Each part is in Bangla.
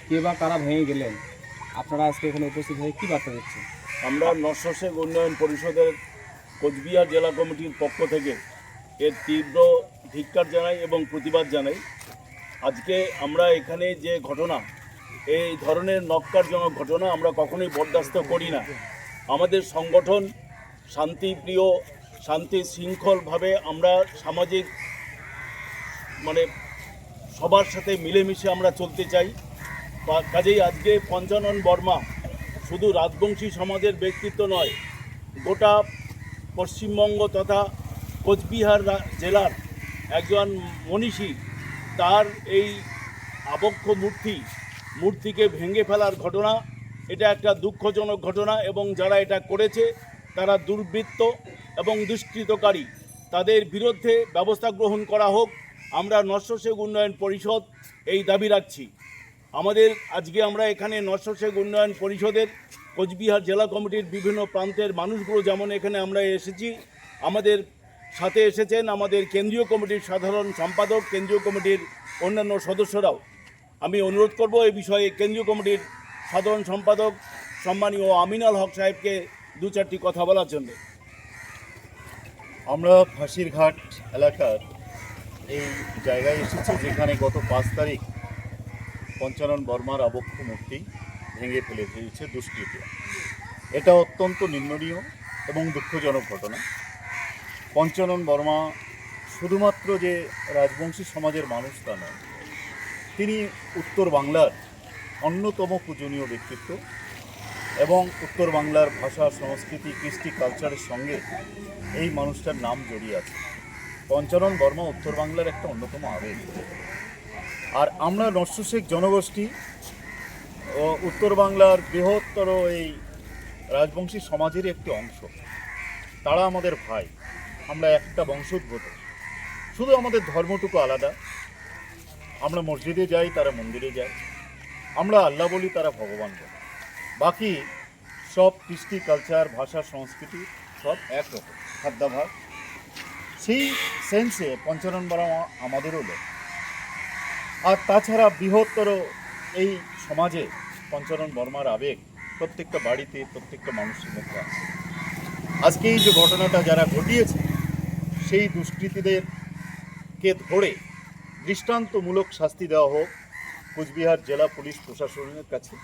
কে বা কারা ভেঙে গেলেন, আপনারা আজকে এখানে উপস্থিত হয়ে কী বার্তা দিচ্ছেন? আমরা নস্যশেখ উন্নয়ন পরিষদের কোচবিহার জেলা কমিটির পক্ষ থেকে এর তীব্র ধিক্কার জানাই এবং প্রতিবাদ জানাই। আজকে আমরা এখানে যে ঘটনা, এই ধরনের নক্কারজনক ঘটনা আমরা কখনোই বরদাস্ত করি না। আমাদের সংগঠন শান্তিপ্রিয়, শান্তি শৃঙ্খলভাবে আমরা সামাজিক সবার সাথে মিলেমিশে আমরা চলতে চাই। কাজেই আজকে পঞ্চানন বর্মা শুধু রাজবংশী সমাজের ব্যক্তিত্ব নয়, গোটা পশ্চিমবঙ্গ তথা কোচবিহার জেলার একজন মনীষী। তার এই আবক্ষ মূর্তিকে ভেঙে ফেলার ঘটনা, এটা একটা দুঃখজনক ঘটনা এবং যারা এটা করেছে তারা দুর্বৃত্ত এবং দুষ্কৃতকারী। তাদের বিরুদ্ধে ব্যবস্থা গ্রহণ করা হোক। আমরা নস্যশেখ উন্নয়ন পরিষদ এই দাবি রাখছি। আজকে আমরা এখানে নস্যশেখ উন্নয়ন পরিষদের কোচবিহার জেলা কমিটির বিভিন্ন প্রান্তের মানুষগুলো যেমন এখানে আমরা এসেছি, আমাদের সাথে এসেছেন আমাদের কেন্দ্রীয় কমিটির সাধারণ সম্পাদক, কেন্দ্রীয় কমিটির অন্যান্য সদস্যরাও। আমি অনুরোধ করব এই বিষয়ে কেন্দ্রীয় কমিটির সাধারণ সম্পাদক সম্মানীয় আমিনুল হক সাহেবকে দু চারটি কথা বলার জন্য। আমরা ফাঁসিরঘাট এলাকার এই জায়গায় এসেছি যেখানে গত 5 তারিখ পঞ্চানন বর্মার আবক্ষ মূর্তি ভেঙে ফেলে দিয়েছে দুষ্কৃতীরা। এটা অত্যন্ত নিন্দনীয় এবং দুঃখজনক ঘটনা। পঞ্চানন বর্মা শুধুমাত্র যে রাজবংশী সমাজের মানুষ তা নয়, তিনি উত্তর বাংলার অন্যতম পূজনীয় ব্যক্তিত্ব এবং উত্তর বাংলার ভাষা, সংস্কৃতি, কৃষ্টি, কালচারের সঙ্গে এই মানুষটার নাম জড়িয়ে আছে। পঞ্চানন বর্মা উত্তর বাংলার একটা অন্যতম আবেগ। আর আমরা নস্যশেখ জনগোষ্ঠী ও উত্তর বাংলার বৃহত্তর এই রাজবংশী সমাজেরই একটি অংশ। তারা আমাদের ভাই, আমরা একটা বংশোদ্ভূত, শুধু আমাদের ধর্মটুকু আলাদা। আমরা মসজিদে যাই, তারা মন্দিরে যায়। আমরা আল্লাহ বলি, তারা ভগবান বলে। বাকি সব কৃষ্টি, কালচার, ভাষা, সংস্কৃতি সব একরকম, খাদ্যাভাস। সেই সেন্সে পঞ্চানন বর্মা আমাদেরও লোক। আর তাছাড়া বৃহত্তর এই সমাজে পঞ্চানন বর্মার আবেগ প্রত্যেকটা বাড়িতে, প্রত্যেকটা মানুষের মধ্যে আছে। আজকে এই যে ঘটনাটা যারা ঘটিয়েছে, সেই দুষ্কৃতীদেরকে ধরে দৃষ্টান্তমূলক শাস্তি দেওয়া হোক কোচবিহার জেলা পুলিশ প্রশাসনের কাছে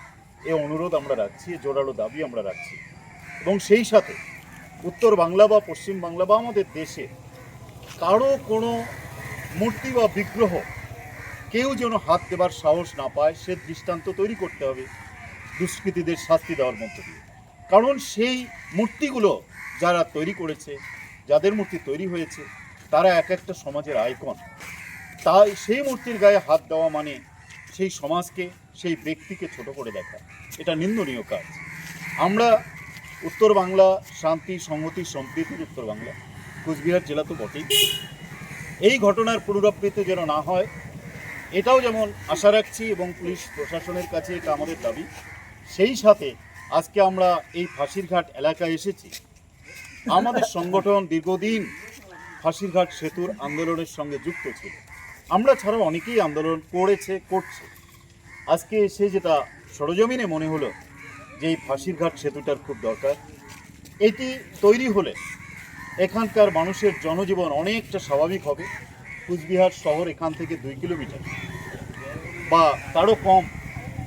এই অনুরোধ আমরা রাখছি, জোরালো দাবি আমরা রাখছি। এবং সেই সাথে উত্তর বাংলা বা পশ্চিম বাংলা বা আমাদের দেশে কারো কোনো মূর্তি বা বিগ্রহ কেউ যেন হাত দেবার সাহস না পায়, সে দৃষ্টান্ত তৈরি করতে হবে দুষ্কৃতীদের শাস্তি দেওয়ার মধ্য দিয়ে। কারণ সেই মূর্তিগুলো যারা তৈরি করেছে, যাদের মূর্তি তৈরি হয়েছে, তারা এক একটা সমাজের আইকন। তাই সেই মূর্তির গায়ে হাত দেওয়া মানে সেই সমাজকে, সেই ব্যক্তিকে ছোট করে দেখা, এটা নিন্দনীয় কাজ। আমরা উত্তর বাংলা শান্তি, সংহতি, সম্প্রীতির উত্তর বাংলা, কোচবিহার জেলা তো বটেই। এই ঘটনার পুনরাবৃত্তি যেন না হয়, এটাও যেমন আশা রাখছি এবং পুলিশ প্রশাসনের কাছে এটা আমাদের দাবি। সেই সাথে আজকে আমরা এই ফাঁসিরঘাট এলাকায় এসেছি। আমাদের সংগঠন দীর্ঘদিন ফাঁসিরঘাট সেতুর আন্দোলনের সঙ্গে যুক্ত ছিল। আমরা ছাড়াও অনেকেই আন্দোলন করছে। আজকে এসে যেটা সরজমিনে মনে হলো যে এই ফাঁসিরঘাট সেতুটার খুব দরকার। এটি তৈরি হলে এখানকার মানুষের জনজীবন অনেকটা স্বাভাবিক হবে। কুচবিহার শহর এখান থেকে 2 কিলোমিটার বা তারও কম।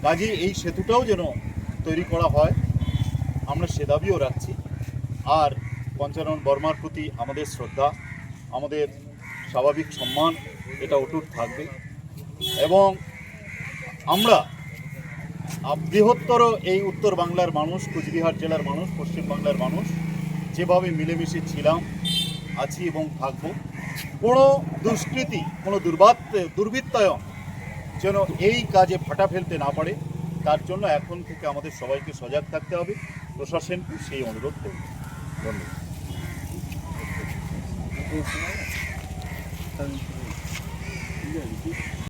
কাজে এই সেতুটাও যেন তৈরি করা হয়, আমরা সে দাবিও রাখছি। আর পঞ্চানন বর্মার প্রতি আমাদের শ্রদ্ধা, আমাদের স্বাভাবিক সম্মান, এটা অটুট থাকবে। এবং আমরা বৃহত্তর এই উত্তর বাংলার মানুষ, কোচবিহার জেলার মানুষ, পশ্চিম বাংলার মানুষ যেভাবে মিলেমিশে ছিলাম, আছি এবং থাকবো, কোনো দুষ্কৃতি, কোনো দুর্বৃত্তায়ন যেন এই কাজে ফাটা ফেলতে না পারে, তার জন্য এখন থেকে আমাদের সবাইকে সজাগ থাকতে হবে। প্রশাসনকে সেই অনুরোধ করব। ধন্যবাদ।